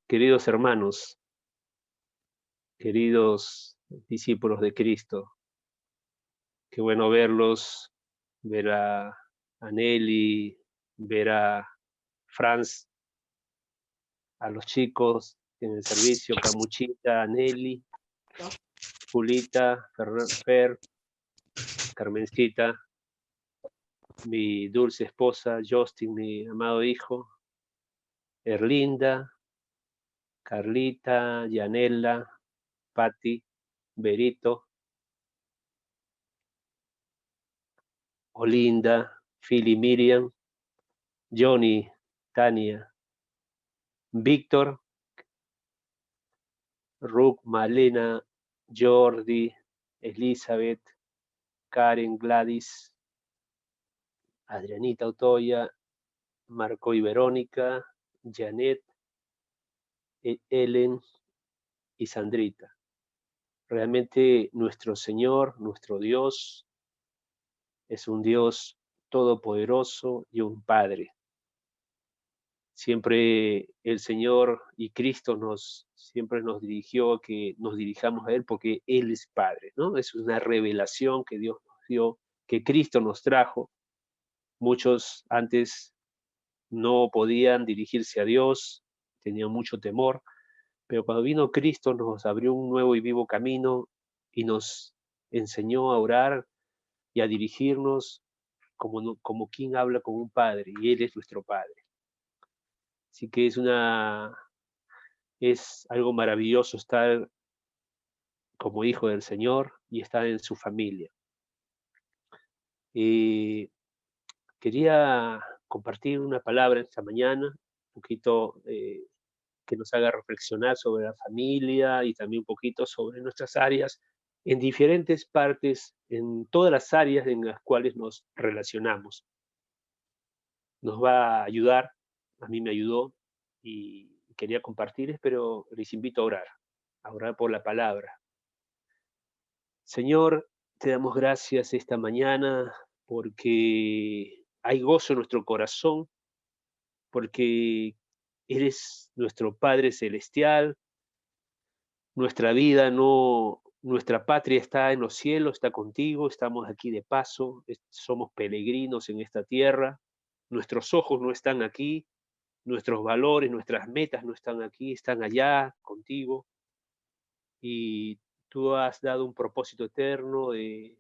Queridos hermanos, queridos discípulos de Cristo, qué bueno verlos, ver a Nelly, ver a Franz, a los chicos en el servicio, Camuchita, Nelly, Julita, Fer, Carmencita, mi dulce esposa, Justin, mi amado hijo, Erlinda, Carlita, Yanela, Patti, Berito, Olinda, Philly, Miriam, Johnny, Tania, Víctor, Rook, Malena, Jordi, Elizabeth, Karen, Gladys, Adrianita Otoya, Marco y Verónica, Janet, Ellen y Sandrita. Realmente nuestro Señor, nuestro Dios, es un Dios todopoderoso y un Padre. Siempre el Señor y Cristo siempre nos dirigió a que nos dirijamos a Él porque Él es Padre, ¿no? Es una revelación que Dios nos dio, que Cristo nos trajo. Muchos antes no podían dirigirse a Dios, tenían mucho temor, pero cuando vino Cristo nos abrió un nuevo y vivo camino y nos enseñó a orar y a dirigirnos como quien habla con un padre, y Él es nuestro Padre. Así que es algo maravilloso estar como hijo del Señor y estar en su familia. Eh, Quería compartir una palabra esta mañana, un poquito que nos haga reflexionar sobre la familia y también un poquito sobre nuestras áreas en diferentes partes, en todas las áreas en las cuales nos relacionamos. Nos va a ayudar, a mí me ayudó y quería compartirles, pero les invito a orar por la palabra. Señor, te damos gracias esta mañana porque hay gozo en nuestro corazón, porque eres nuestro Padre Celestial, nuestra vida no, nuestra patria está en los cielos, está contigo, estamos aquí de paso, somos peregrinos en esta tierra, nuestros ojos no están aquí, nuestros valores, nuestras metas no están aquí, están allá contigo y tú has dado un propósito eterno de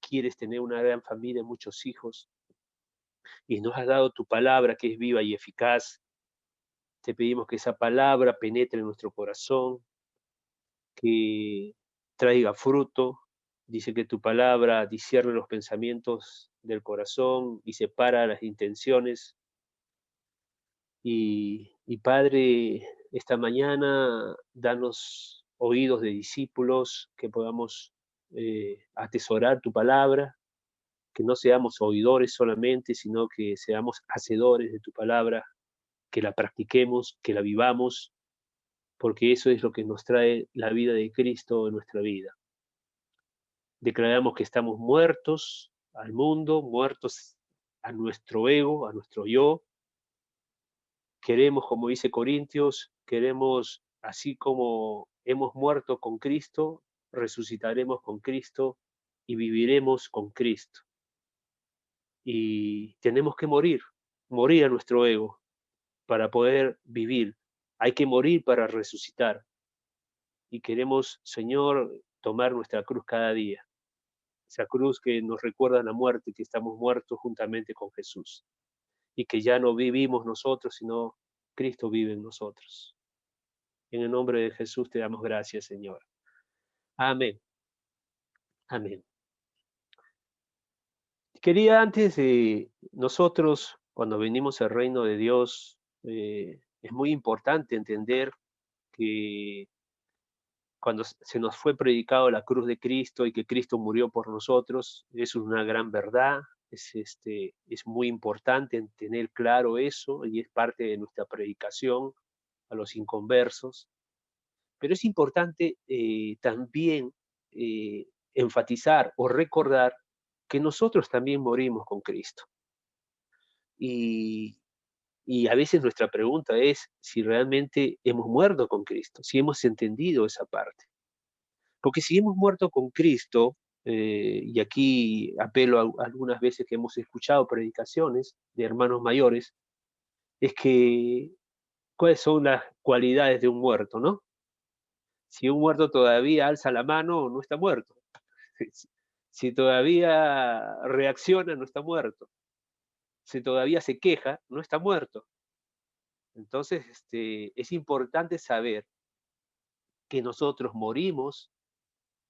quieres tener una gran familia, muchos hijos y nos has dado tu palabra que es viva y eficaz. Te pedimos que esa palabra penetre en nuestro corazón, que traiga fruto. Dice que tu palabra discierne los pensamientos del corazón y separa las intenciones. Y Padre, esta mañana danos oídos de discípulos, que podamos atesorar tu palabra, que no seamos oidores solamente, sino que seamos hacedores de tu palabra, que la practiquemos, que la vivamos, porque eso es lo que nos trae la vida de Cristo en nuestra vida. Declaramos que estamos muertos al mundo, muertos a nuestro ego, a nuestro yo. Queremos, como dice Corintios, queremos, así como hemos muerto con Cristo, resucitaremos con Cristo y viviremos con Cristo. Y tenemos que morir a nuestro ego para poder vivir. Hay que morir para resucitar. Y queremos, Señor, tomar nuestra cruz cada día. Esa cruz que nos recuerda la muerte, que estamos muertos juntamente con Jesús. Y que ya no vivimos nosotros, sino Cristo vive en nosotros. En el nombre de Jesús te damos gracias, Señor. Amén. Amén. Quería antes de nosotros, cuando venimos al reino de Dios, es muy importante entender que cuando se nos fue predicado la cruz de Cristo y que Cristo murió por nosotros, eso es una gran verdad, es muy importante tener claro eso y es parte de nuestra predicación a los inconversos. Pero es importante también enfatizar o recordar que nosotros también morimos con Cristo. Y, Y a veces nuestra pregunta es si realmente hemos muerto con Cristo, si hemos entendido esa parte. Porque si hemos muerto con Cristo, y aquí apelo a algunas veces que hemos escuchado predicaciones de hermanos mayores, es que cuáles son las cualidades de un muerto, ¿no? Si un muerto todavía alza la mano, no está muerto. Si todavía reacciona, no está muerto. Si todavía se queja, no está muerto. Entonces, es importante saber que nosotros morimos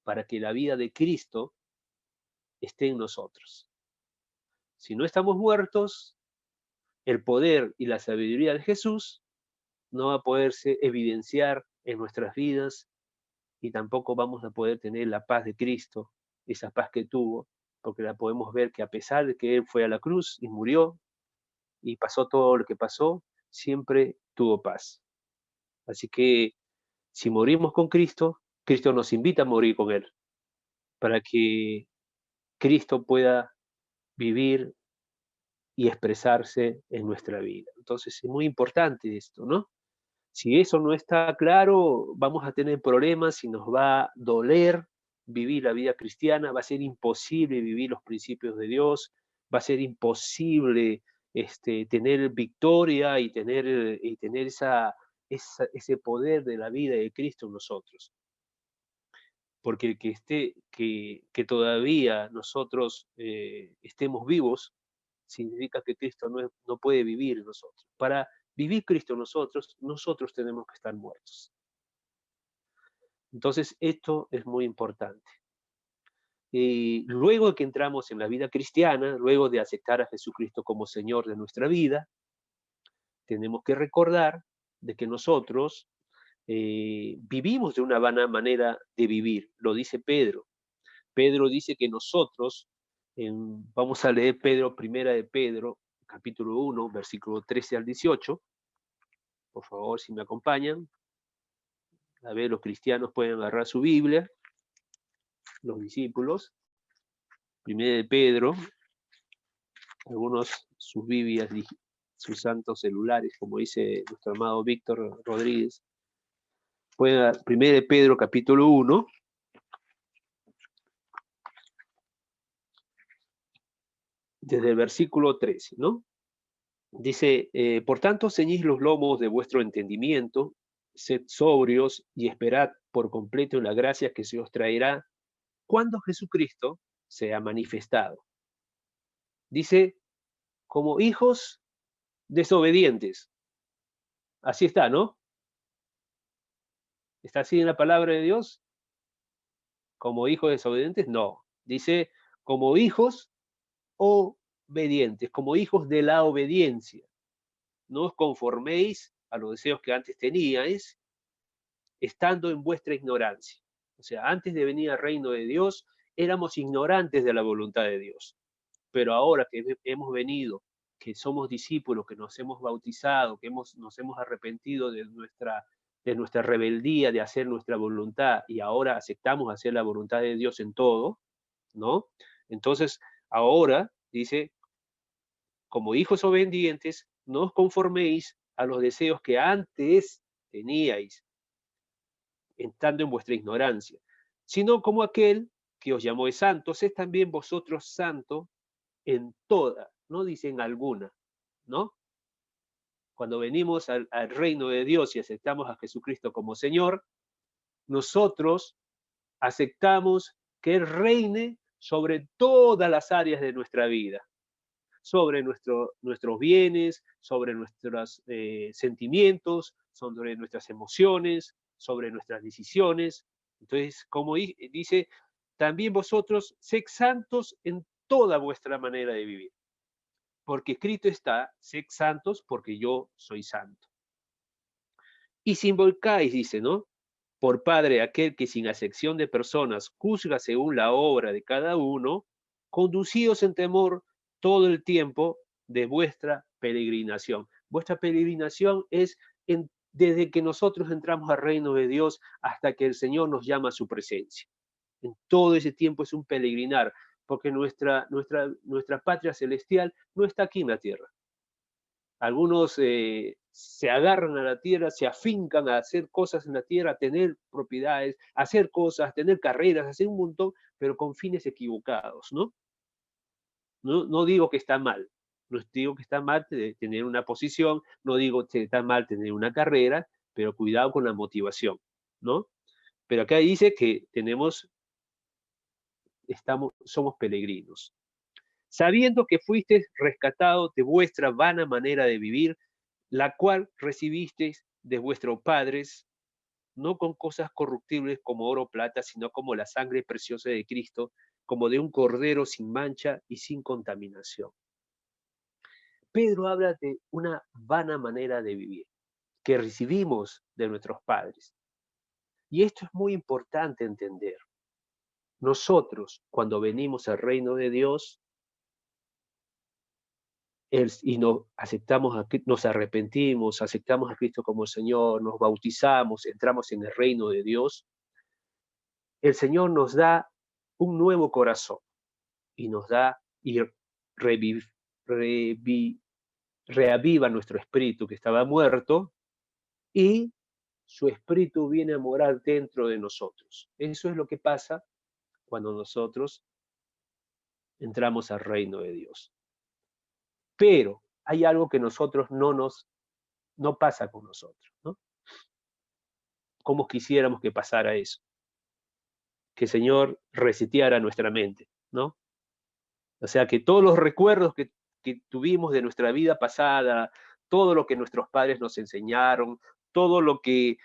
para que la vida de Cristo esté en nosotros. Si no estamos muertos, el poder y la sabiduría de Jesús no va a poderse evidenciar en nuestras vidas y tampoco vamos a poder tener la paz de Cristo, esa paz que tuvo, porque la podemos ver que a pesar de que Él fue a la cruz y murió y pasó todo lo que pasó, siempre tuvo paz. Así que si morimos con Cristo, Cristo nos invita a morir con Él, para que Cristo pueda vivir y expresarse en nuestra vida. Entonces es muy importante esto, ¿no? Si eso no está claro, vamos a tener problemas y nos va a doler vivir la vida cristiana, va a ser imposible vivir los principios de Dios, va a ser imposible tener victoria y tener ese poder de la vida de Cristo en nosotros. Porque el que todavía nosotros estemos vivos, significa que Cristo no puede vivir en nosotros. Para vivir Cristo en nosotros, nosotros tenemos que estar muertos. Entonces, esto es muy importante. Y luego que entramos en la vida cristiana, luego de aceptar a Jesucristo como Señor de nuestra vida, tenemos que recordar de que nosotros vivimos de una vana manera de vivir, lo dice Pedro. Pedro dice que nosotros, vamos a leer primera de Pedro, capítulo 1, versículo 13 al 18, por favor, si me acompañan. A ver, los cristianos pueden agarrar su Biblia, los discípulos. Primera de Pedro, algunos sus Biblias, sus santos celulares, como dice nuestro amado Víctor Rodríguez. Primera de Pedro, capítulo 1, desde el versículo 13, ¿no? Dice, por tanto, ceñid los lomos de vuestro entendimiento, sed sobrios y esperad por completo en la gracia que se os traerá cuando Jesucristo sea manifestado. Dice, como hijos desobedientes. Así está, ¿no? ¿Está así en la palabra de Dios? Como hijos desobedientes, no. Dice, como hijos obedientes, como hijos de la obediencia. No os conforméis a los deseos que antes teníais, estando en vuestra ignorancia. O sea, antes de venir al reino de Dios, éramos ignorantes de la voluntad de Dios. Pero ahora que hemos venido, que somos discípulos, que nos hemos bautizado, que nos hemos arrepentido de nuestra rebeldía, de hacer nuestra voluntad, y ahora aceptamos hacer la voluntad de Dios en todo, ¿no? Entonces, ahora, dice, como hijos obedientes, no os conforméis a los deseos que antes teníais, estando en vuestra ignorancia, sino como aquel que os llamó de santos, es también vosotros santo en toda, no dicen alguna, ¿no? Cuando venimos al reino de Dios y aceptamos a Jesucristo como Señor, nosotros aceptamos que Él reine sobre todas las áreas de nuestra vida, sobre nuestros bienes, sobre nuestros sentimientos, sobre nuestras emociones, sobre nuestras decisiones. Entonces, como dice, también vosotros sed santos en toda vuestra manera de vivir. Porque escrito está, sed santos porque yo soy santo. Y si invocáis, dice, ¿no? Por Padre aquel que sin acepción de personas juzga según la obra de cada uno, conducíos en temor todo el tiempo de vuestra peregrinación. Vuestra peregrinación es desde que nosotros entramos al reino de Dios hasta que el Señor nos llama a su presencia. En todo ese tiempo es un peregrinar, porque nuestra patria celestial no está aquí en la tierra. Algunos se agarran a la tierra, se afincan a hacer cosas en la tierra, a tener propiedades, a hacer cosas, tener carreras, hacer un montón, pero con fines equivocados, ¿no? No digo que está mal, no digo que está mal tener una posición, no digo que está mal tener una carrera, pero cuidado con la motivación, ¿no? Pero acá dice que somos peregrinos. Sabiendo que fuisteis rescatados de vuestra vana manera de vivir, la cual recibisteis de vuestros padres, no con cosas corruptibles como oro o plata, sino como la sangre preciosa de Cristo, como de un cordero sin mancha y sin contaminación. Pedro habla de una vana manera de vivir que recibimos de nuestros padres. Y esto es muy importante entender. Nosotros, cuando venimos al reino de Dios, y nos arrepentimos, aceptamos a Cristo como Señor, nos bautizamos, entramos en el reino de Dios, el Señor nos da un nuevo corazón y nos da y reviv- revi- reaviva nuestro espíritu que estaba muerto y su espíritu viene a morar dentro de nosotros. Eso es lo que pasa cuando nosotros entramos al reino de Dios. Pero hay algo que no pasa con nosotros, ¿no? Cómo quisiéramos que pasara eso, que el Señor reseteara nuestra mente, ¿no? O sea, que todos los recuerdos que tuvimos de nuestra vida pasada, todo lo que nuestros padres nos enseñaron, todo lo que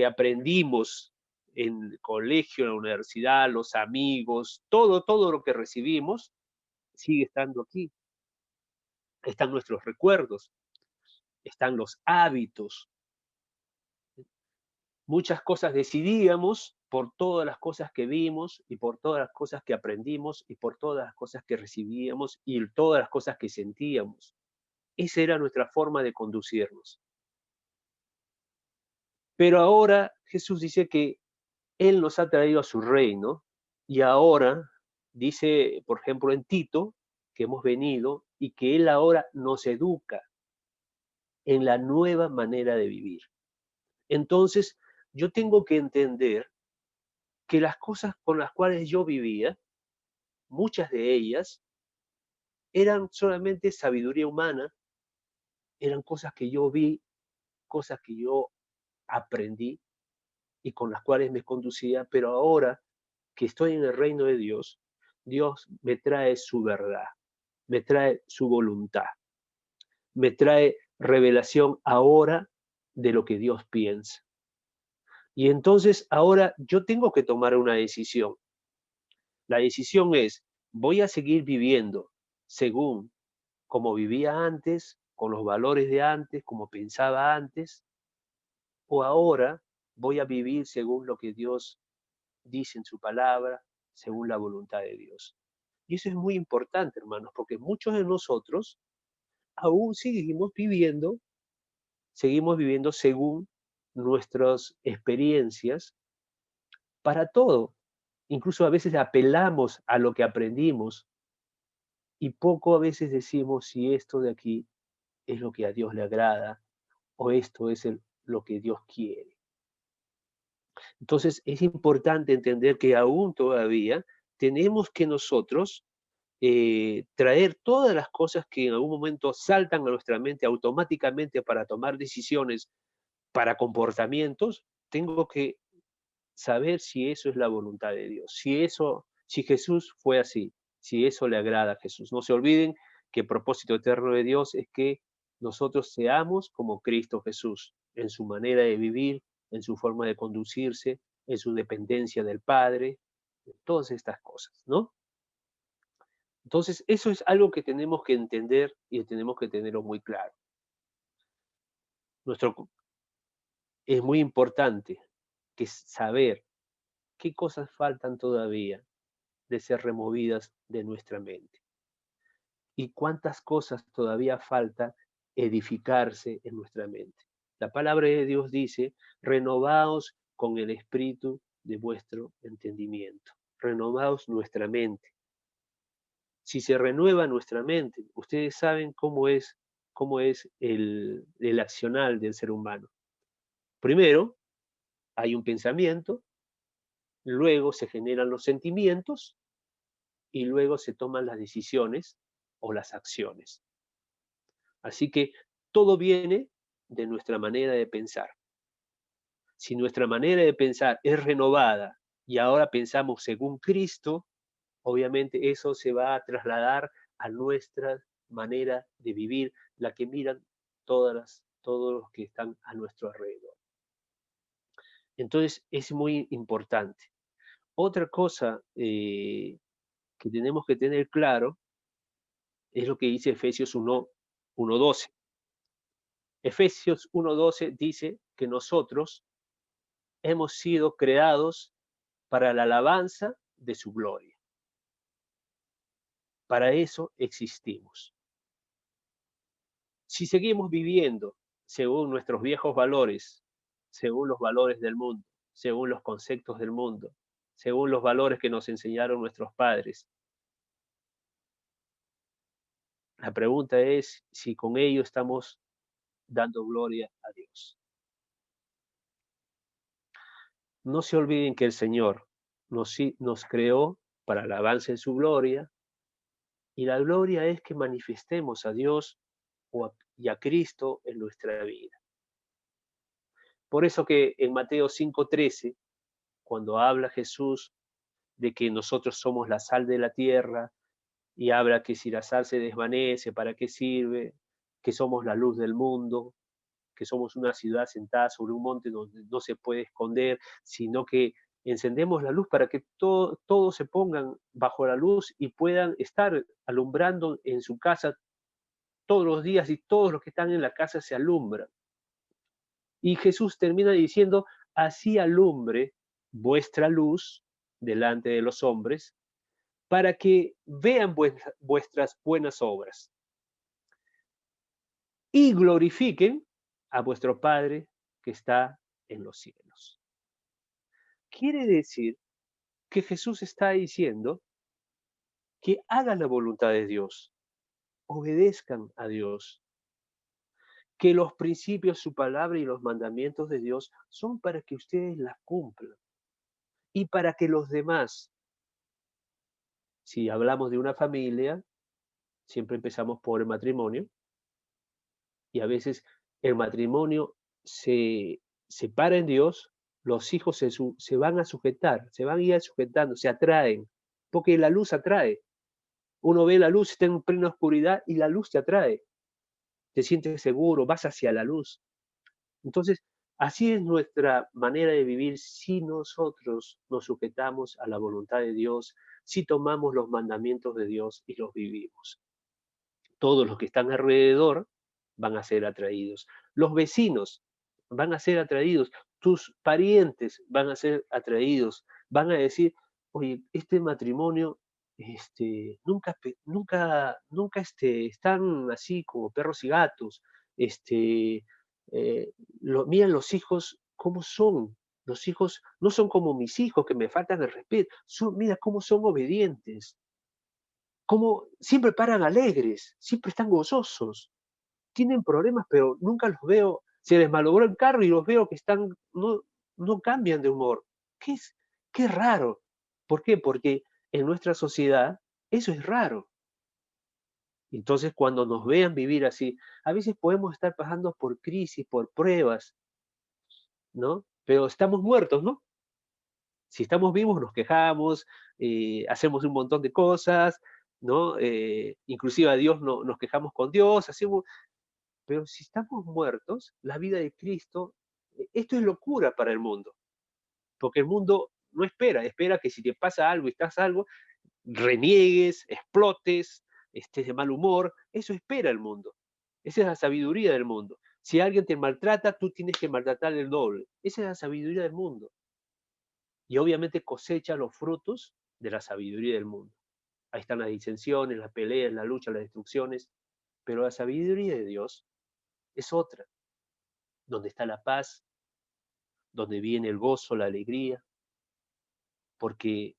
aprendimos en el colegio, en la universidad, los amigos, todo lo que recibimos sigue estando aquí. Están nuestros recuerdos, están los hábitos, muchas cosas decidíamos por todas las cosas que vimos y por todas las cosas que aprendimos y por todas las cosas que recibíamos y todas las cosas que sentíamos. Esa era nuestra forma de conducirnos. Pero ahora Jesús dice que Él nos ha traído a su reino y ahora dice, por ejemplo, en Tito, que hemos venido y que Él ahora nos educa en la nueva manera de vivir. Entonces, yo tengo que entender que las cosas con las cuales yo vivía, muchas de ellas, eran solamente sabiduría humana, eran cosas que yo vi, cosas que yo aprendí y con las cuales me conducía, pero ahora que estoy en el reino de Dios, Dios me trae su verdad, me trae su voluntad, me trae revelación ahora de lo que Dios piensa. Y entonces ahora yo tengo que tomar una decisión. La decisión es, voy a seguir viviendo según como vivía antes, con los valores de antes, como pensaba antes, o ahora voy a vivir según lo que Dios dice en su palabra, según la voluntad de Dios. Y eso es muy importante, hermanos, porque muchos de nosotros aún seguimos viviendo según nuestras experiencias para todo. Incluso a veces apelamos a lo que aprendimos y poco a veces decimos si esto de aquí es lo que a Dios le agrada o esto es lo que Dios quiere. Entonces es importante entender que aún todavía tenemos que nosotros traer todas las cosas que en algún momento saltan a nuestra mente automáticamente para tomar decisiones, para comportamientos, tengo que saber si eso es la voluntad de Dios, si Jesús fue así, si eso le agrada a Jesús. No se olviden que el propósito eterno de Dios es que nosotros seamos como Cristo Jesús, en su manera de vivir, en su forma de conducirse, en su dependencia del Padre, en todas estas cosas, ¿no? Entonces, eso es algo que tenemos que entender y tenemos que tenerlo muy claro. Nuestro, es muy importante que saber qué cosas faltan todavía de ser removidas de nuestra mente y cuántas cosas todavía falta edificarse en nuestra mente. La palabra de Dios dice, renovaos con el espíritu de vuestro entendimiento, renovaos nuestra mente. Si se renueva nuestra mente, ustedes saben cómo es cómo es el accionar del ser humano. Primero, hay un pensamiento, luego se generan los sentimientos y luego se toman las decisiones o las acciones. Así que todo viene de nuestra manera de pensar. Si nuestra manera de pensar es renovada y ahora pensamos según Cristo, obviamente eso se va a trasladar a nuestra manera de vivir, la que miran todos los que están a nuestro alrededor. Entonces es muy importante. Otra cosa que tenemos que tener claro es lo que dice Efesios 1:12. Efesios 1:12 dice que nosotros hemos sido creados para la alabanza de su gloria. Para eso existimos. Si seguimos viviendo según nuestros viejos valores, según los valores del mundo, según los conceptos del mundo, según los valores que nos enseñaron nuestros padres, la pregunta es si con ello estamos dando gloria a Dios. No se olviden que el Señor nos creó para alabanza en su gloria, y la gloria es que manifestemos a Dios y a Cristo en nuestra vida. Por eso que en Mateo 5:13, cuando habla Jesús de que nosotros somos la sal de la tierra, y habla que si la sal se desvanece, ¿para qué sirve? Que somos la luz del mundo, que somos una ciudad sentada sobre un monte donde no se puede esconder, sino que encendemos la luz para que todos se pongan bajo la luz y puedan estar alumbrando en su casa todos los días, y todos los que están en la casa se alumbran. Y Jesús termina diciendo, así alumbre vuestra luz delante de los hombres, para que vean vuestras buenas obras y glorifiquen a vuestro Padre que está en los cielos. Quiere decir que Jesús está diciendo que hagan la voluntad de Dios, obedezcan a Dios, que los principios, su palabra y los mandamientos de Dios son para que ustedes las cumplan y para que los demás, si hablamos de una familia, siempre empezamos por el matrimonio, y a veces el matrimonio se para en Dios, los hijos se van a sujetar, se van a ir sujetando, se atraen, porque la luz atrae. Uno ve la luz, está en plena oscuridad y la luz te atrae. Te sientes seguro, vas hacia la luz. Entonces, así es nuestra manera de vivir si nosotros nos sujetamos a la voluntad de Dios, si tomamos los mandamientos de Dios y los vivimos. Todos los que están alrededor van a ser atraídos. Los vecinos van a ser atraídos. Tus parientes van a ser atraídos. Van a decir, oye, este matrimonio, nunca están así como perros y gatos. Este, miran los hijos cómo son. Los hijos no son como mis hijos que me faltan el respeto. Mira cómo son obedientes, como siempre paran alegres, siempre están gozosos. Tienen problemas, pero nunca los veo, se les malogró el carro y los veo que no cambian de humor. ¿Qué es? Qué raro. ¿Por qué? Porque en nuestra sociedad eso es raro. Entonces, cuando nos vean vivir así, a veces podemos estar pasando por crisis, por pruebas, ¿no? Pero estamos muertos, ¿no? Si estamos vivos nos quejamos, hacemos un montón de cosas, ¿no? Inclusive a Dios nos quejamos con Dios, pero si estamos muertos, la vida de Cristo, esto es locura para el mundo, porque el mundo no espera que si te pasa algo y estás algo, reniegues, explotes, estés de mal humor, eso espera el mundo. Esa es la sabiduría del mundo. Si alguien te maltrata, tú tienes que maltratar el doble. Esa es la sabiduría del mundo. Y obviamente cosecha los frutos de la sabiduría del mundo. Ahí están las disensiones, las peleas, la lucha, las destrucciones, pero la sabiduría de Dios es otra, donde está la paz, donde viene el gozo, la alegría, porque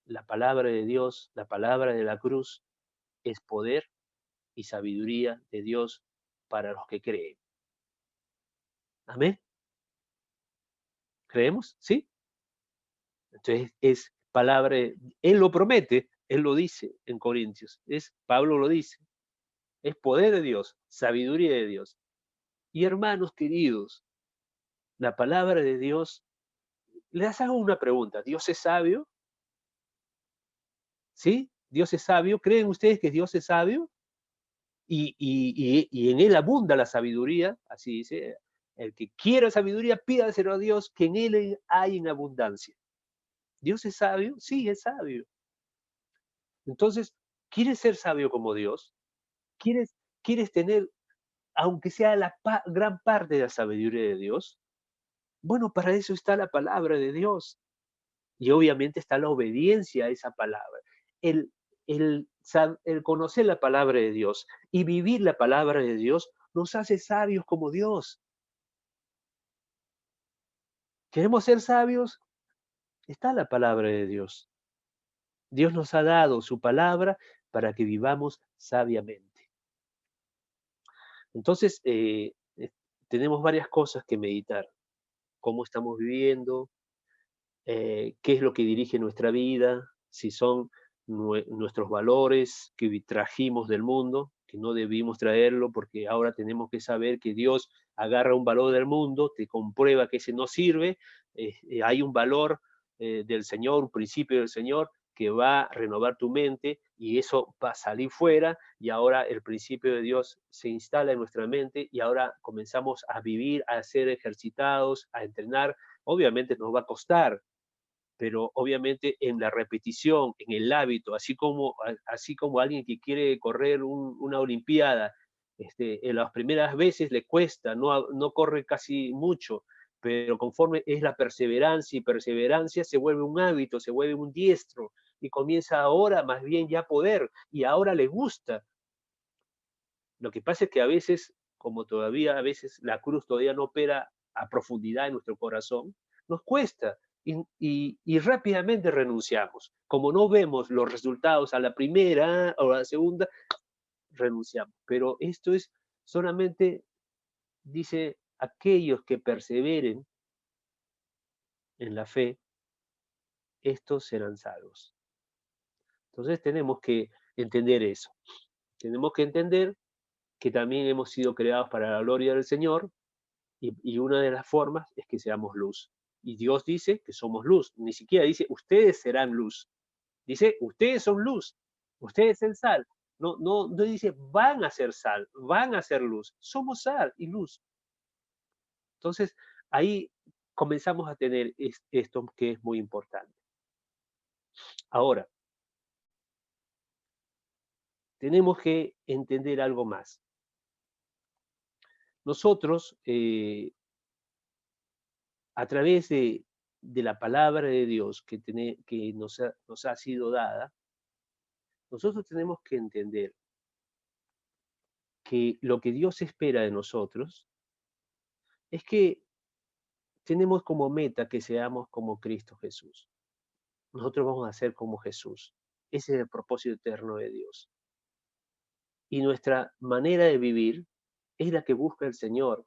la palabra de Dios, la palabra de la cruz, es poder y sabiduría de Dios para los que creen. Amén. ¿Creemos? ¿Sí? Entonces es palabra, Él lo promete, Él lo dice en Corintios, Pablo lo dice, es poder de Dios, sabiduría de Dios. Y hermanos queridos, la palabra de Dios, les hago una pregunta, ¿Dios es sabio? ¿Sí? ¿Dios es sabio? ¿Creen ustedes que Dios es sabio? Y en Él abunda la sabiduría, así dice, el que quiera sabiduría, pídaselo a Dios, que en Él hay en abundancia. ¿Dios es sabio? Sí, es sabio. Entonces, ¿quieres ser sabio como Dios? ¿Quieres, quieres tener, aunque sea gran parte de la sabiduría de Dios? Bueno, para eso está la palabra de Dios. Y obviamente está la obediencia a esa palabra. El, el conocer la palabra de Dios y vivir la palabra de Dios nos hace sabios como Dios. ¿Queremos ser sabios? Está la palabra de Dios. Dios nos ha dado su palabra para que vivamos sabiamente. Entonces, tenemos varias cosas que meditar. Cómo estamos viviendo, qué es lo que dirige nuestra vida, si son nuestros valores que trajimos del mundo, que no debimos traerlo porque ahora tenemos que saber que Dios agarra un valor del mundo, te comprueba que ese no sirve, hay un valor del Señor, un principio del Señor que va a renovar tu mente y eso va a salir fuera y ahora el principio de Dios se instala en nuestra mente y ahora comenzamos a vivir, a ser ejercitados, a entrenar. Obviamente nos va a costar, pero obviamente en la repetición, en el hábito, así como alguien que quiere correr una olimpiada, en las primeras veces le cuesta, no corre casi mucho, pero conforme es la perseverancia y perseverancia se vuelve un hábito, se vuelve un diestro y comienza ahora más bien ya a poder y ahora le gusta. Lo que pasa es que a veces, como todavía a veces la cruz todavía no opera a profundidad en nuestro corazón, nos cuesta y rápidamente renunciamos. Como no vemos los resultados a la primera o a la segunda, renunciamos. Pero esto es solamente, dice, aquellos que perseveren en la fe, estos serán salvos. Entonces tenemos que entender eso. Tenemos que entender que también hemos sido creados para la gloria del Señor. Y una de las formas es que seamos luz. Y Dios dice que somos luz. Ni siquiera dice, ustedes serán luz. Dice, ustedes son luz. Ustedes son sal. No dice, van a ser sal, van a ser luz. Somos sal y luz. Entonces, ahí comenzamos a tener esto que es muy importante. Ahora, tenemos que entender algo más. Nosotros, a través de la palabra de Dios que nos ha sido dada, nosotros tenemos que entender que lo que Dios espera de nosotros es que tenemos como meta que seamos como Cristo Jesús. Nosotros vamos a ser como Jesús. Ese es el propósito eterno de Dios. Y nuestra manera de vivir es la que busca el Señor.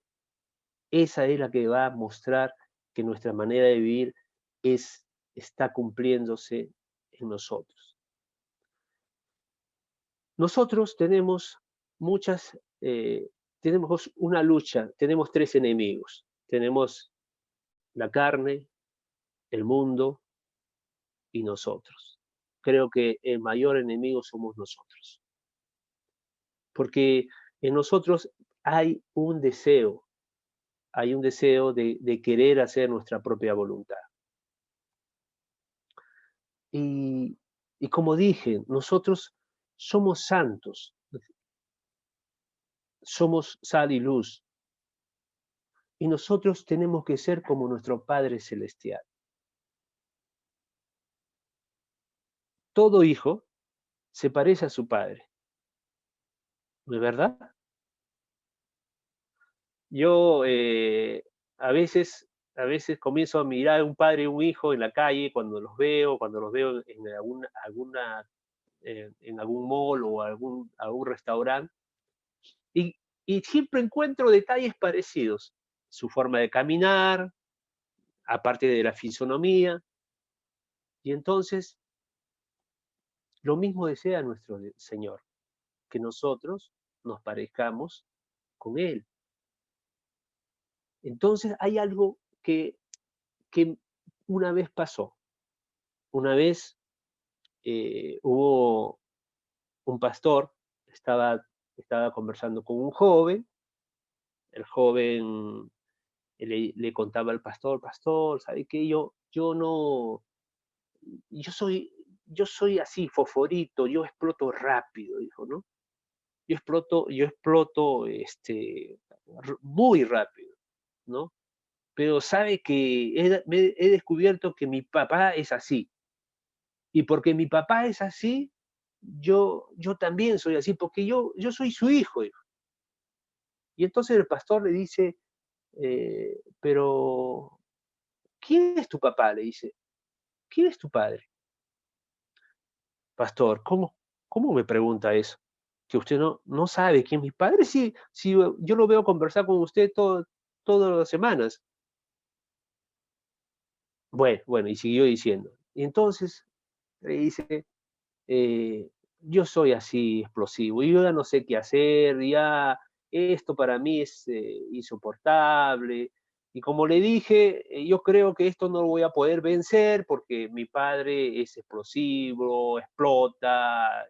Esa es la que va a mostrar que nuestra manera de vivir está cumpliéndose en nosotros. Nosotros tenemos una lucha, tenemos tres enemigos. Tenemos la carne, el mundo y nosotros. Creo que el mayor enemigo somos nosotros, porque en nosotros hay un deseo de querer hacer nuestra propia voluntad. Y, y como dije, nosotros somos santos, somos sal y luz, y nosotros tenemos que ser como nuestro Padre Celestial. Todo hijo se parece a su padre, ¿no es verdad? Yo a veces comienzo a mirar a un padre y un hijo en la calle cuando los veo en en algún mall o algún restaurante, y siempre encuentro detalles parecidos. Su forma de caminar, aparte de la fisonomía, y entonces lo mismo desea nuestro Señor, que nosotros nos parezcamos con Él. Entonces hay algo que una vez pasó. Una vez hubo un pastor, estaba conversando con un joven, el joven le contaba al pastor, pastor, ¿sabe qué? Yo no, yo soy, yo soy así, fosforito, yo exploto rápido, dijo, ¿no? Yo exploto muy rápido, ¿no? Pero sabe que he descubierto que mi papá es así. Y porque mi papá es así, yo también soy así, porque yo soy su hijo, dijo. Y entonces el pastor le dice, pero ¿quién es tu papá? Le dice, ¿quién es tu padre? Pastor, ¿cómo me pregunta eso? Que usted no sabe quién es mi padre, si yo lo veo conversar con usted todas las semanas. Bueno, y siguió diciendo. Y entonces le dice, yo soy así explosivo, y yo ya no sé qué hacer, ya esto para mí es insoportable. Y como le dije, yo creo que esto no lo voy a poder vencer porque mi padre es explosivo, explota,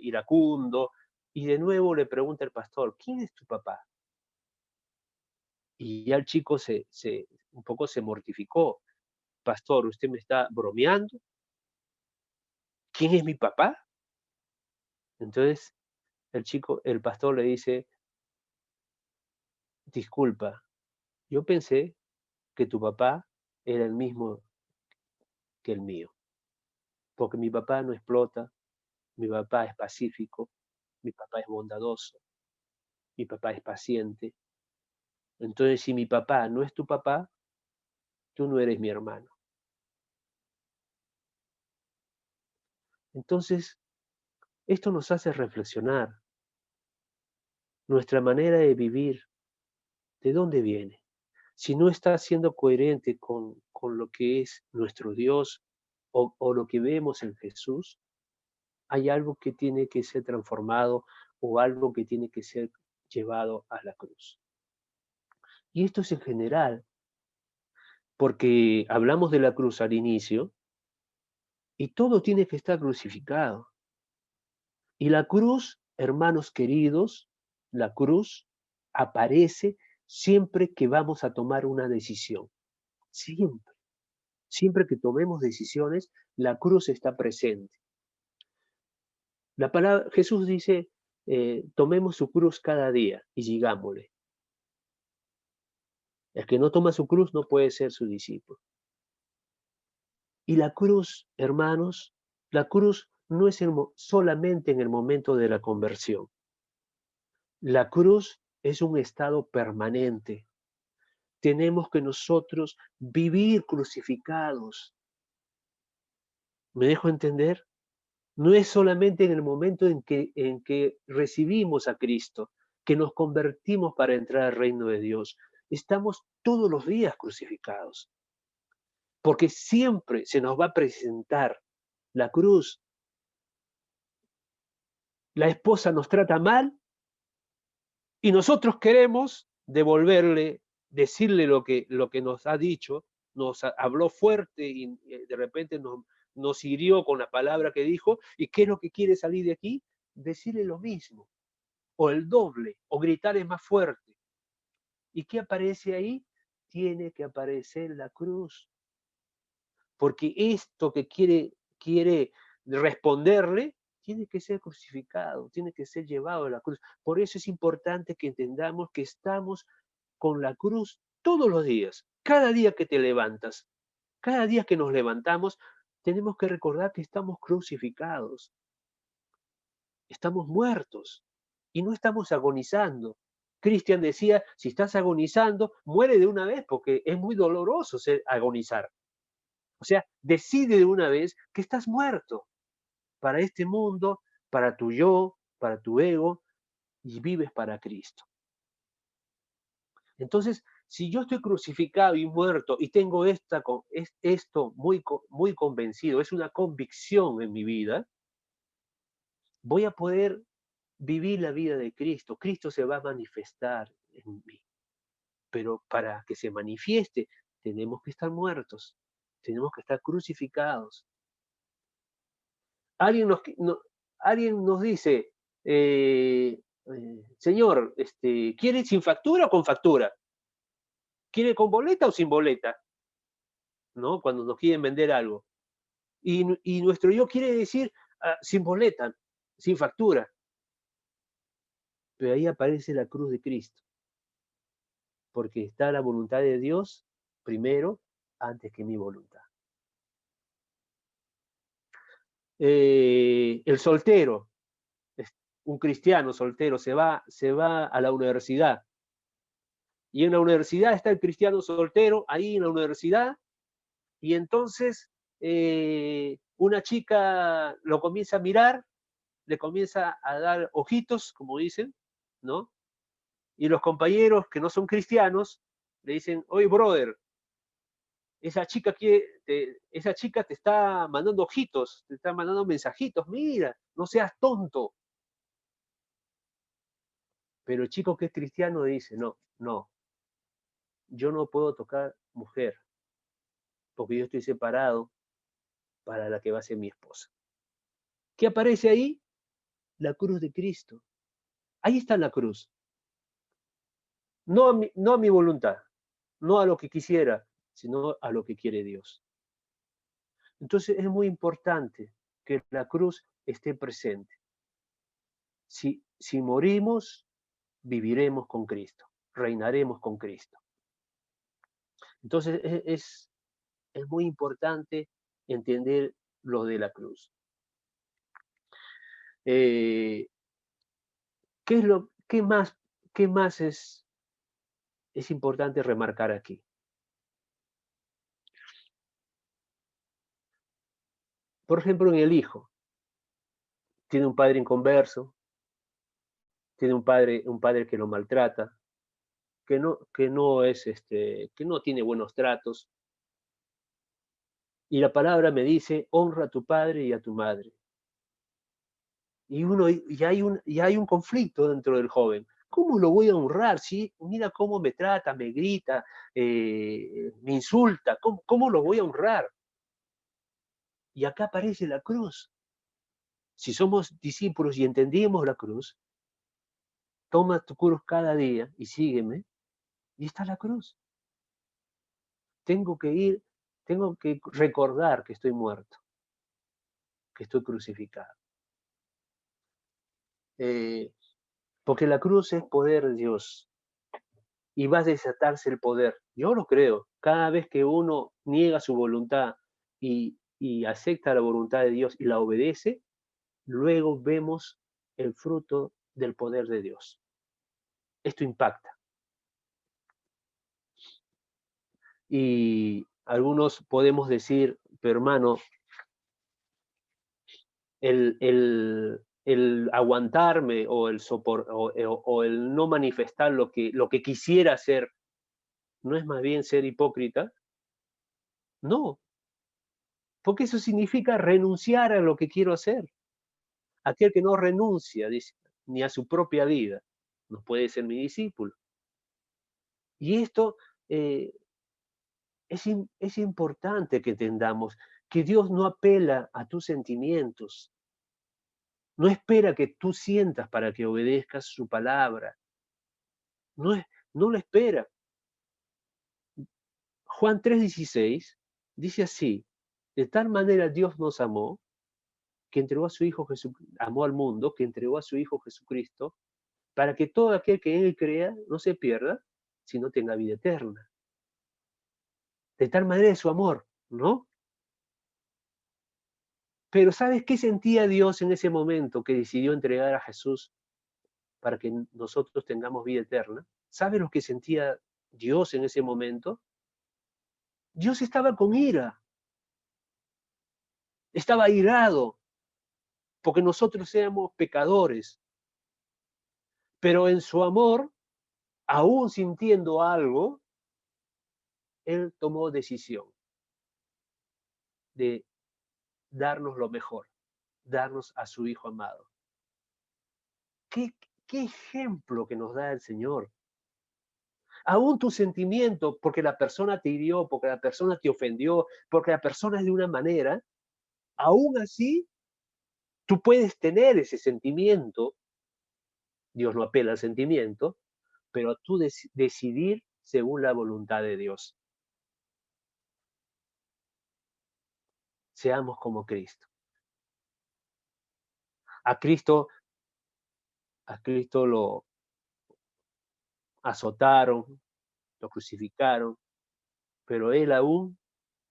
iracundo. Y de nuevo le pregunta el pastor, ¿quién es tu papá? Y ya el chico un poco se mortificó. Pastor, ¿usted me está bromeando? ¿Quién es mi papá? Entonces el pastor le dice, disculpa, yo pensé que tu papá era el mismo que el mío, porque mi papá no explota, mi papá es pacífico, mi papá es bondadoso, mi papá es paciente. Entonces, si mi papá no es tu papá, tú no eres mi hermano. Entonces, esto nos hace reflexionar nuestra manera de vivir, ¿de dónde viene? Si no está siendo coherente con lo que es nuestro Dios o lo que vemos en Jesús, hay algo que tiene que ser transformado o algo que tiene que ser llevado a la cruz. Y esto es en general, porque hablamos de la cruz al inicio y todo tiene que estar crucificado. Y la cruz, hermanos queridos, la cruz aparece siempre que vamos a tomar una decisión. Siempre, siempre que tomemos decisiones, la cruz está presente. La palabra, Jesús dice, tomemos su cruz cada día y sigámosle. El que no toma su cruz no puede ser su discípulo. Y la cruz, hermanos, la cruz no es solamente en el momento de la conversión. La cruz es un estado permanente. Tenemos que nosotros vivir crucificados. ¿Me dejo entender? No es solamente en el momento en que recibimos a Cristo, que nos convertimos para entrar al reino de Dios. Estamos todos los días crucificados. Porque siempre se nos va a presentar la cruz. La esposa nos trata mal y nosotros queremos devolverle, decirle lo que nos ha dicho, habló fuerte y de repente nos hirió con la palabra que dijo. ¿Y qué es lo que quiere salir de aquí? Decirle lo mismo, o el doble, o gritarle más fuerte. ¿Y qué aparece ahí? Tiene que aparecer la cruz. Porque esto que quiere responderle, tiene que ser crucificado, tiene que ser llevado a la cruz. Por eso es importante que entendamos que estamos con la cruz todos los días, cada día que te levantas, cada día que nos levantamos, tenemos que recordar que estamos crucificados, estamos muertos y no estamos agonizando. Cristian decía, si estás agonizando, muere de una vez porque es muy doloroso agonizar. O sea, decide de una vez que estás muerto para este mundo, para tu yo, para tu ego, y vives para Cristo. Entonces, si yo estoy crucificado y muerto y tengo esto muy convencido, es una convicción en mi vida, voy a poder vivir la vida de Cristo. Cristo se va a manifestar en mí. Pero para que se manifieste, tenemos que estar muertos, tenemos que estar crucificados. Alguien nos, no- alguien nos dice, Señor, ¿quiere sin factura o con factura? ¿Quiere con boleta o sin boleta? ¿No? Cuando nos quieren vender algo. Y nuestro yo quiere decir sin boleta, sin factura. Pero ahí aparece la cruz de Cristo, porque está la voluntad de Dios primero antes que mi voluntad. El soltero, un cristiano soltero, se va a la universidad. Y en la universidad está el cristiano soltero, ahí en la universidad, y entonces una chica lo comienza a mirar, le comienza a dar ojitos, como dicen, ¿no? Y los compañeros que no son cristianos le dicen, oye, brother, esa chica te está mandando ojitos, te está mandando mensajitos, mira, no seas tonto. Pero el chico que es cristiano dice, no, no, yo no puedo tocar mujer, porque yo estoy separado para la que va a ser mi esposa. ¿Qué aparece ahí? La cruz de Cristo. Ahí está la cruz. No a mi voluntad, no a lo que quisiera, sino a lo que quiere Dios. Entonces es muy importante que la cruz esté presente. Si morimos, viviremos con Cristo, reinaremos con Cristo. Entonces es muy importante entender lo de la cruz. Eh, qué más es importante remarcar aquí? Por ejemplo, en el hijo, tiene un padre inconverso, tiene un padre que lo maltrata, que no tiene buenos tratos, y la palabra me dice, honra a tu padre y a tu madre. Y hay un conflicto dentro del joven. ¿Cómo lo voy a honrar? ¿Sí? Mira cómo me trata, me grita, me insulta. ¿Cómo lo voy a honrar? Y acá aparece la cruz. Si somos discípulos y entendimos la cruz, toma tu cruz cada día y sígueme, y está la cruz. Tengo que ir, tengo que recordar que estoy muerto, que estoy crucificado. Eh, porque la cruz es poder de Dios y va a desatarse el poder. Yo lo creo. Cada vez que uno niega su voluntad y acepta la voluntad de Dios y la obedece, luego vemos el fruto del poder de Dios. Esto impacta. Y algunos podemos decir, pero hermano, el aguantarme o el no manifestar lo que quisiera hacer, ¿no es más bien ser hipócrita? No, porque eso significa renunciar a lo que quiero hacer. Aquel que no renuncia, dice, ni a su propia vida, no puede ser mi discípulo. Y esto eh, es importante que entendamos que Dios no apela a tus sentimientos, no espera que tú sientas para que obedezcas su palabra, no, no lo espera. Juan 3:16 dice así, de tal manera Dios nos amó, que entregó a su Hijo Jesucristo, amó al mundo, que entregó a su Hijo Jesucristo, para que todo aquel que en Él crea no se pierda, sino tenga vida eterna. De tal manera es su amor, ¿no? Pero ¿sabes qué sentía Dios en ese momento que decidió entregar a Jesús para que nosotros tengamos vida eterna? ¿Sabes lo que sentía Dios en ese momento? Dios estaba con ira, estaba irado, porque nosotros éramos pecadores. Pero en su amor, aún sintiendo algo, Él tomó decisión de darnos lo mejor, darnos a su Hijo amado. ¿Qué, qué ejemplo que nos da el Señor? Aún tu sentimiento, porque la persona te hirió, porque la persona te ofendió, porque la persona es de una manera, aún así tú puedes tener ese sentimiento. Dios no apela al sentimiento, pero tú decidir según la voluntad de Dios. Seamos como Cristo. A Cristo, a Cristo lo azotaron, lo crucificaron, pero Él aún,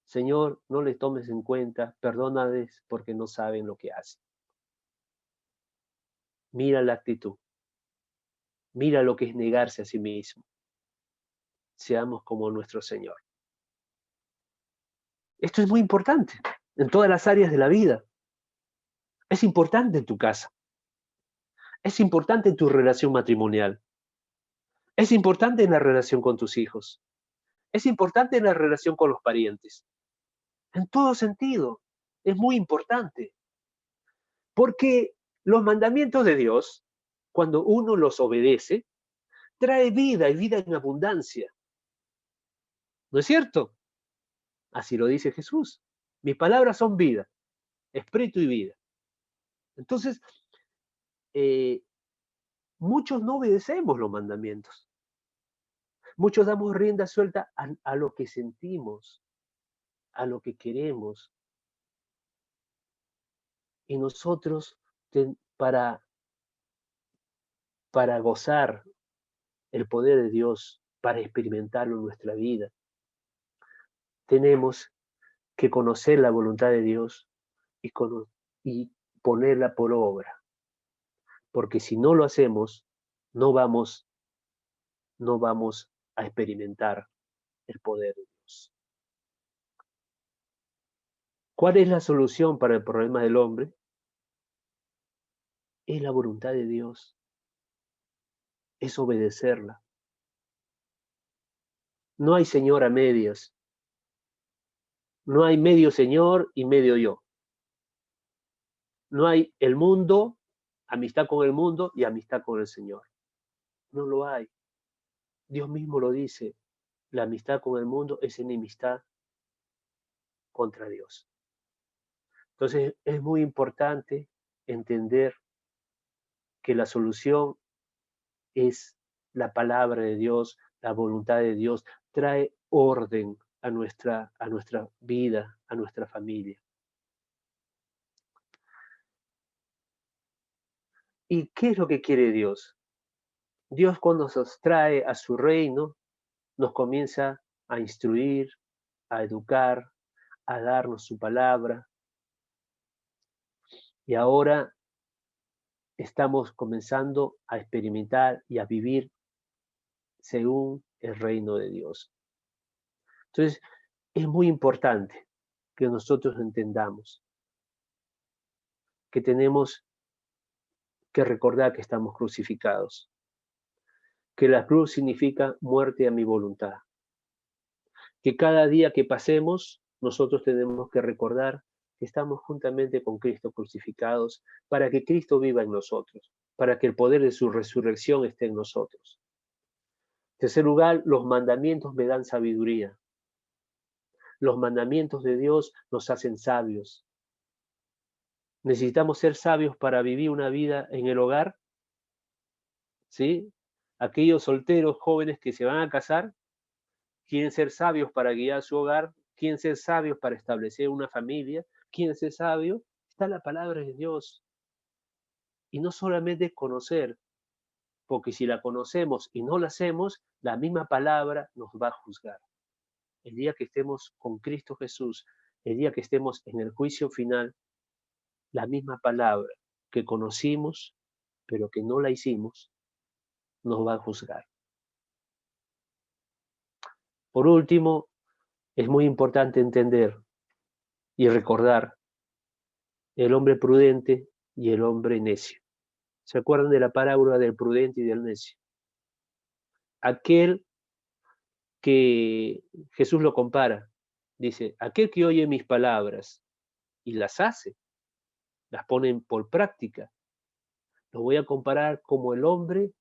Señor, no les tomes en cuenta, perdónales porque no saben lo que hacen. Mira la actitud, mira lo que es negarse a sí mismo. Seamos como nuestro Señor. Esto es muy importante en todas las áreas de la vida. Es importante en tu casa. Es importante en tu relación matrimonial. Es importante en la relación con tus hijos. Es importante en la relación con los parientes. En todo sentido, es muy importante. Porque los mandamientos de Dios, cuando uno los obedece, trae vida y vida en abundancia. ¿No es cierto? Así lo dice Jesús. Mis palabras son vida, espíritu y vida. Entonces, muchos no obedecemos los mandamientos. Muchos damos rienda suelta a lo que sentimos, a lo que queremos. Y nosotros, para gozar el poder de Dios, para experimentarlo en nuestra vida, tenemos que conocer la voluntad de Dios y ponerla por obra. Porque si no lo hacemos, no vamos, no vamos a experimentar el poder de Dios. ¿Cuál es la solución para el problema del hombre? Es la voluntad de Dios, es obedecerla. No hay Señor a medias, no hay medio Señor y medio yo. No hay el mundo, amistad con el mundo y amistad con el Señor. No lo hay. Dios mismo lo dice, la amistad con el mundo es enemistad contra Dios. Entonces es muy importante entender que la solución es la palabra de Dios, la voluntad de Dios, trae orden a nuestra vida, a nuestra familia. ¿Y qué es lo que quiere Dios? Dios cuando nos trae a su reino, nos comienza a instruir, a educar, a darnos su palabra. Y ahora estamos comenzando a experimentar y a vivir según el reino de Dios. Entonces, es muy importante que nosotros entendamos que tenemos que recordar que estamos crucificados, que la cruz significa muerte a mi voluntad, que cada día que pasemos, nosotros tenemos que recordar que estamos juntamente con Cristo crucificados para que Cristo viva en nosotros, para que el poder de su resurrección esté en nosotros. En tercer lugar, los mandamientos me dan sabiduría. Los mandamientos de Dios nos hacen sabios. Necesitamos ser sabios para vivir una vida en el hogar, ¿sí? Aquellos solteros jóvenes que se van a casar, quieren ser sabios para guiar su hogar, quieren ser sabios para establecer una familia, quieren ser sabios, está la palabra de Dios. Y no solamente conocer, porque si la conocemos y no la hacemos, la misma palabra nos va a juzgar. El día que estemos con Cristo Jesús, el día que estemos en el juicio final, la misma palabra que conocimos, pero que no la hicimos, nos va a juzgar. Por último, es muy importante entender y recordar el hombre prudente y el hombre necio. ¿Se acuerdan de la parábola del prudente y del necio? Aquel que Jesús lo compara, dice, aquel que oye mis palabras y las hace, las pone por práctica, lo voy a comparar como el hombre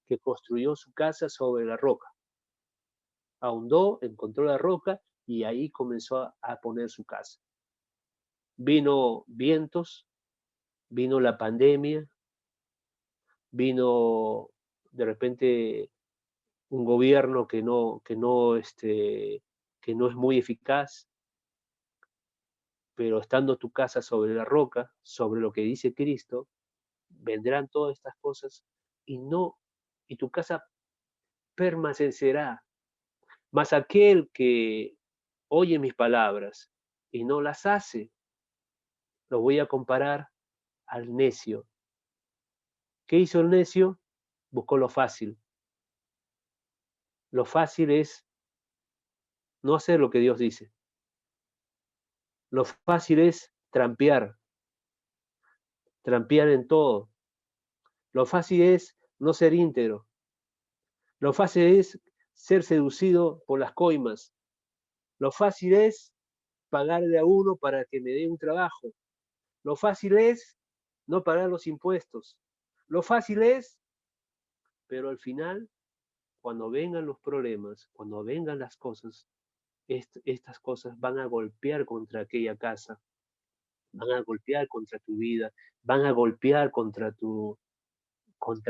que construyó su casa sobre la roca. Ahondó, encontró la roca y ahí comenzó a poner su casa. Vino vientos, vino la pandemia, vino de repente un gobierno que no es muy eficaz, pero estando tu casa sobre la roca, sobre lo que dice Cristo, vendrán todas estas cosas y no, y tu casa permanecerá. Mas aquel que oye mis palabras y no las hace, lo voy a comparar al necio. ¿Qué hizo el necio? Buscó lo fácil. Lo fácil es no hacer lo que Dios dice. Lo fácil es trampear en todo. Lo fácil es no ser íntegro. Lo fácil es ser seducido por las coimas. Lo fácil es pagarle a uno para que me dé un trabajo. Lo fácil es no pagar los impuestos. Lo fácil es, pero al final, cuando vengan los problemas, cuando vengan las cosas, estas cosas van a golpear contra aquella casa, van a golpear contra tu vida, van a golpear contra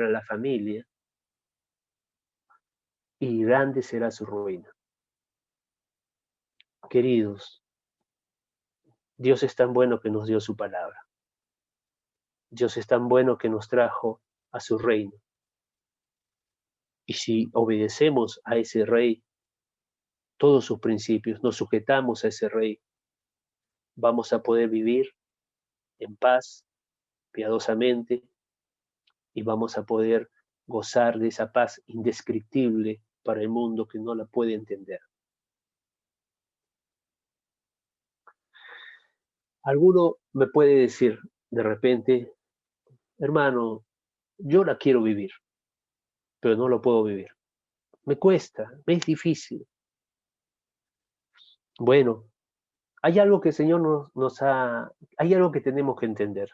la familia, y grande será su ruina. Queridos, Dios es tan bueno que nos dio su palabra. Dios es tan bueno que nos trajo a su reino. Y si obedecemos a ese rey, todos sus principios, nos sujetamos a ese rey, vamos a poder vivir en paz, piadosamente, y vamos a poder gozar de esa paz indescriptible para el mundo que no la puede entender. Alguno me puede decir de repente, hermano, yo la quiero vivir, pero no lo puedo vivir. Me cuesta, me es difícil. Bueno, hay algo que el Señor hay algo que tenemos que entender.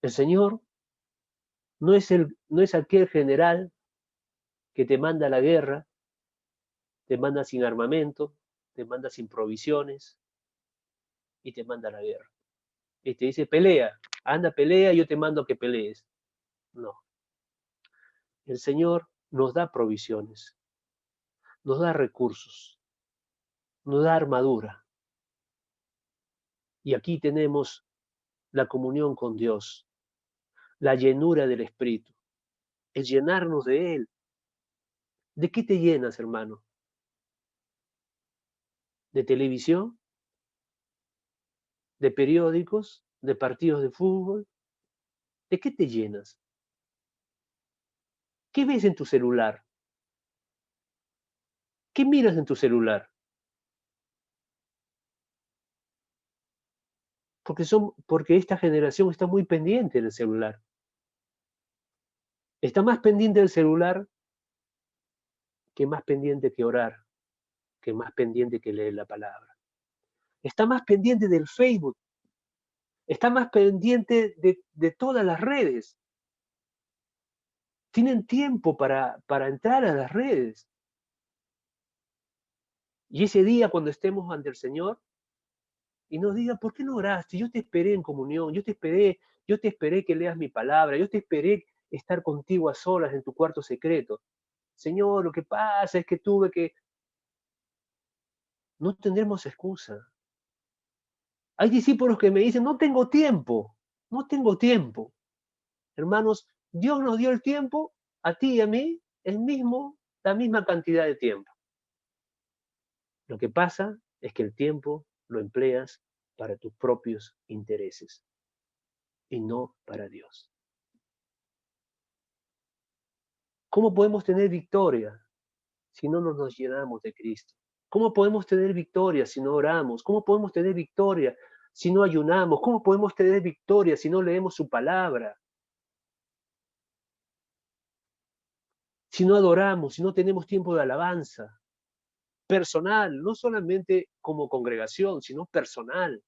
El Señor no es aquel general que te manda a la guerra, te manda sin armamento, te manda sin provisiones y te manda a la guerra. Y te dice, pelea, anda, pelea, yo te mando a que pelees. No, el Señor nos da provisiones, nos da recursos, nos da armadura. Y aquí tenemos la comunión con Dios, la llenura del Espíritu, es llenarnos de Él. ¿De qué te llenas, hermano? ¿De televisión? ¿De periódicos? ¿De partidos de fútbol? ¿De qué te llenas? ¿Qué ves en tu celular? ¿Qué miras en tu celular? Porque esta generación está muy pendiente del celular. Está más pendiente del celular que más pendiente que orar, que más pendiente que leer la palabra. Está más pendiente del Facebook, está más pendiente de todas las redes. Tienen tiempo para entrar a las redes. Y ese día cuando estemos ante el Señor y nos diga, ¿por qué no oraste? Yo te esperé en comunión, yo te esperé que leas mi palabra, yo te esperé estar contigo a solas en tu cuarto secreto. Señor, lo que pasa es que tuve que... No tendremos excusa. Hay discípulos que me dicen, no tengo tiempo, no tengo tiempo. Hermanos, Dios nos dio el tiempo, a ti y a mí, la misma cantidad de tiempo. Lo que pasa es que el tiempo lo empleas para tus propios intereses y no para Dios. ¿Cómo podemos tener victoria si no nos llenamos de Cristo? ¿Cómo podemos tener victoria si no oramos? ¿Cómo podemos tener victoria si no ayunamos? ¿Cómo podemos tener victoria si no leemos su palabra? si no adoramos, si no tenemos tiempo de alabanza personal, no solamente como congregación, sino personal?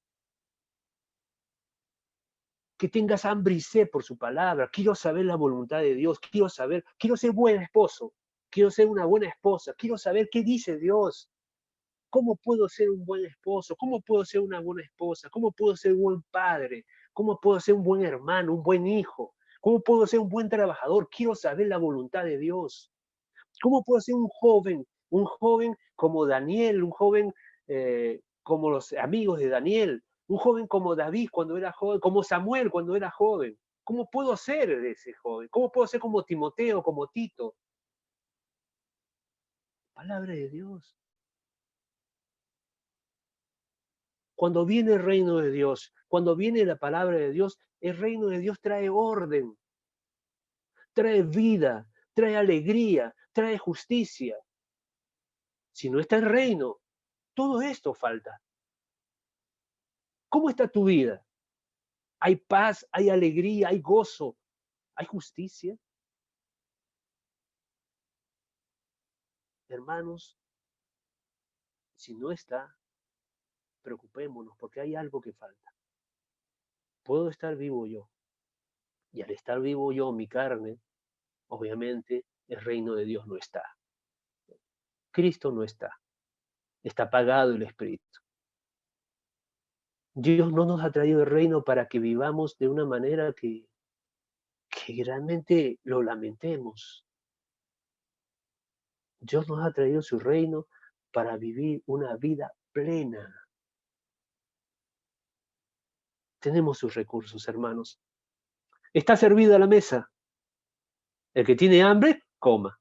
Que tengas hambre y sed por su palabra. Quiero saber la voluntad de Dios, quiero ser buen esposo, quiero ser una buena esposa, quiero saber qué dice Dios. ¿Cómo puedo ser un buen esposo? ¿Cómo puedo ser una buena esposa? ¿Cómo puedo ser un buen padre? ¿Cómo puedo ser un buen hermano, un buen hijo? ¿Cómo puedo ser un buen trabajador? Quiero saber la voluntad de Dios. ¿Cómo puedo ser un joven como Daniel, un joven como los amigos de Daniel, un joven como David cuando era joven, como Samuel cuando era joven? ¿Cómo puedo ser ese joven? ¿Cómo puedo ser como Timoteo, como Tito? Palabra de Dios. Cuando viene el reino de Dios, cuando viene la palabra de Dios, el reino de Dios trae orden, trae vida, trae alegría, trae justicia. Si no está el reino, todo esto falta. ¿Cómo está tu vida? ¿Hay paz, hay alegría, hay gozo, hay justicia? Hermanos, si no está, preocupémonos porque hay algo que falta. Puedo estar vivo yo, y al estar vivo yo, mi carne, obviamente el reino de Dios no está. Cristo no está. Está apagado el Espíritu. Dios no nos ha traído el reino para que vivamos de una manera que realmente lo lamentemos. Dios nos ha traído su reino para vivir una vida plena. Tenemos sus recursos, hermanos. Está servida la mesa. El que tiene hambre, coma.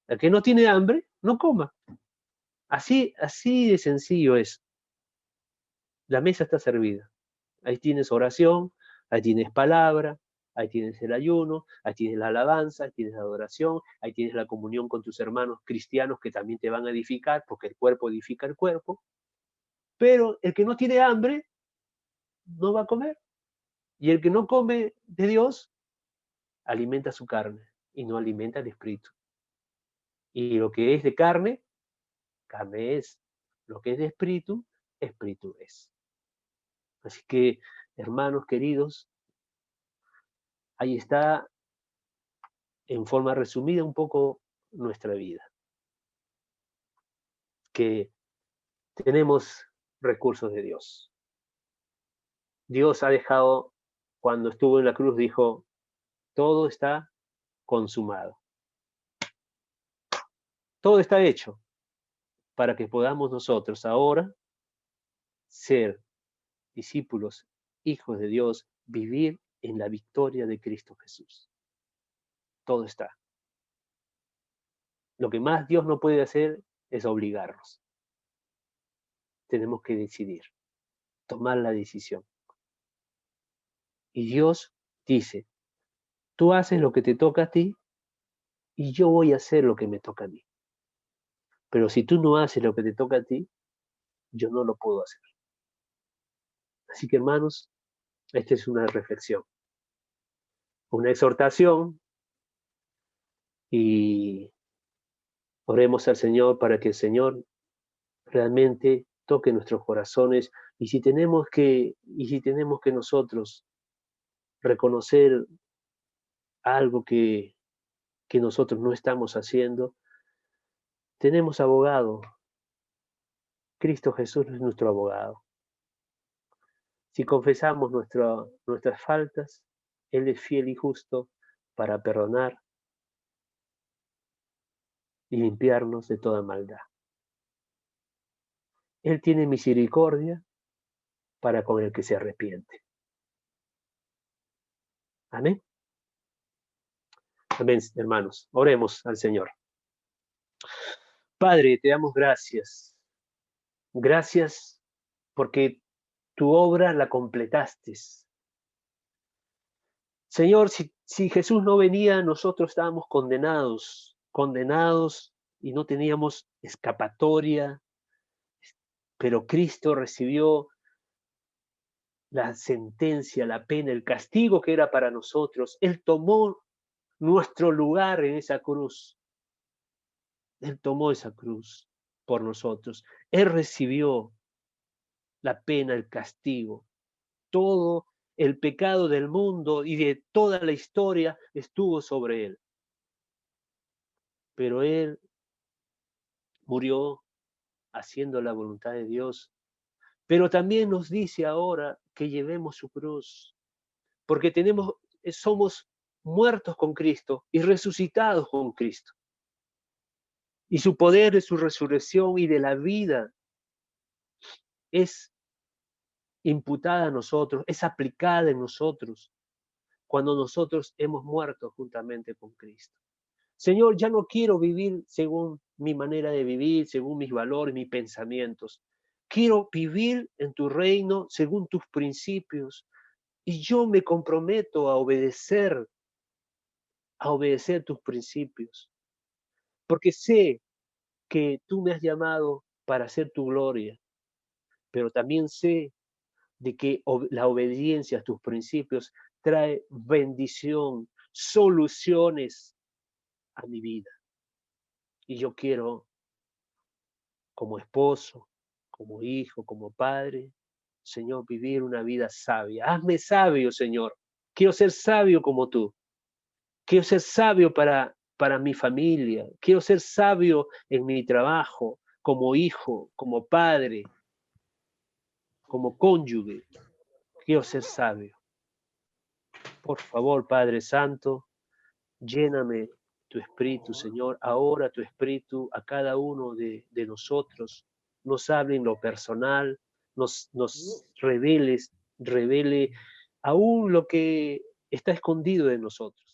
El que no tiene hambre, no coma. Así de sencillo es. La mesa está servida. Ahí tienes oración, ahí tienes palabra, ahí tienes el ayuno, ahí tienes la alabanza, ahí tienes la adoración, ahí tienes la comunión con tus hermanos cristianos que también te van a edificar, porque el cuerpo edifica el cuerpo. Pero el que no tiene hambre, no va a comer. Y el que no come de Dios, alimenta su carne y no alimenta el espíritu. Y lo que es de carne, carne es. Lo que es de espíritu, espíritu es. Así que, hermanos queridos, ahí está en forma resumida un poco nuestra vida. Que tenemos recursos de Dios. Dios ha dejado, cuando estuvo en la cruz, dijo, todo está consumado. Todo está hecho para que podamos nosotros ahora ser discípulos, hijos de Dios, vivir en la victoria de Cristo Jesús. Todo está. Lo que más Dios no puede hacer es obligarnos. Tenemos que decidir, tomar la decisión. Y Dios dice, tú haces lo que te toca a ti y yo voy a hacer lo que me toca a mí. Pero si tú no haces lo que te toca a ti, yo no lo puedo hacer. Así que hermanos, esta es una reflexión, una exhortación y oremos al Señor para que el Señor realmente toque nuestros corazones y si tenemos que nosotros reconocer algo que nosotros no estamos haciendo, tenemos abogado. Cristo Jesús es nuestro abogado. Si confesamos nuestras faltas, Él es fiel y justo para perdonar y limpiarnos de toda maldad. Él tiene misericordia para con el que se arrepiente. Amén. Amén, hermanos. Oremos al Señor. Padre, te damos gracias. Gracias porque tu obra la completaste. Señor, si Jesús no venía, nosotros estábamos condenados y no teníamos escapatoria, pero Cristo recibió la sentencia, la pena, el castigo que era para nosotros. Él tomó nuestro lugar en esa cruz. Él tomó esa cruz por nosotros. Él recibió la pena, el castigo. Todo el pecado del mundo y de toda la historia estuvo sobre él. Pero él murió haciendo la voluntad de Dios. Pero también nos dice ahora que llevemos su cruz, porque somos muertos con Cristo y resucitados con Cristo. Y su poder de su resurrección y de la vida es imputada a nosotros, es aplicada en nosotros cuando nosotros hemos muerto juntamente con Cristo. Señor, ya no quiero vivir según mi manera de vivir, según mis valores, mis pensamientos. Quiero vivir en tu reino según tus principios y yo me comprometo a obedecer tus principios, porque sé que tú me has llamado para hacer tu gloria, pero también sé de que la obediencia a tus principios trae bendición, soluciones a mi vida. Y yo quiero, como esposo, como hijo, como padre, Señor, vivir una vida sabia. Hazme sabio, Señor. Quiero ser sabio como tú. Quiero ser sabio para mi familia. Quiero ser sabio en mi trabajo, como hijo, como padre, como cónyuge. Quiero ser sabio. Por favor, Padre Santo, lléname tu espíritu, Señor. Ahora tu espíritu a cada uno de nosotros nos hable en lo personal, nos revele aún lo que está escondido de nosotros.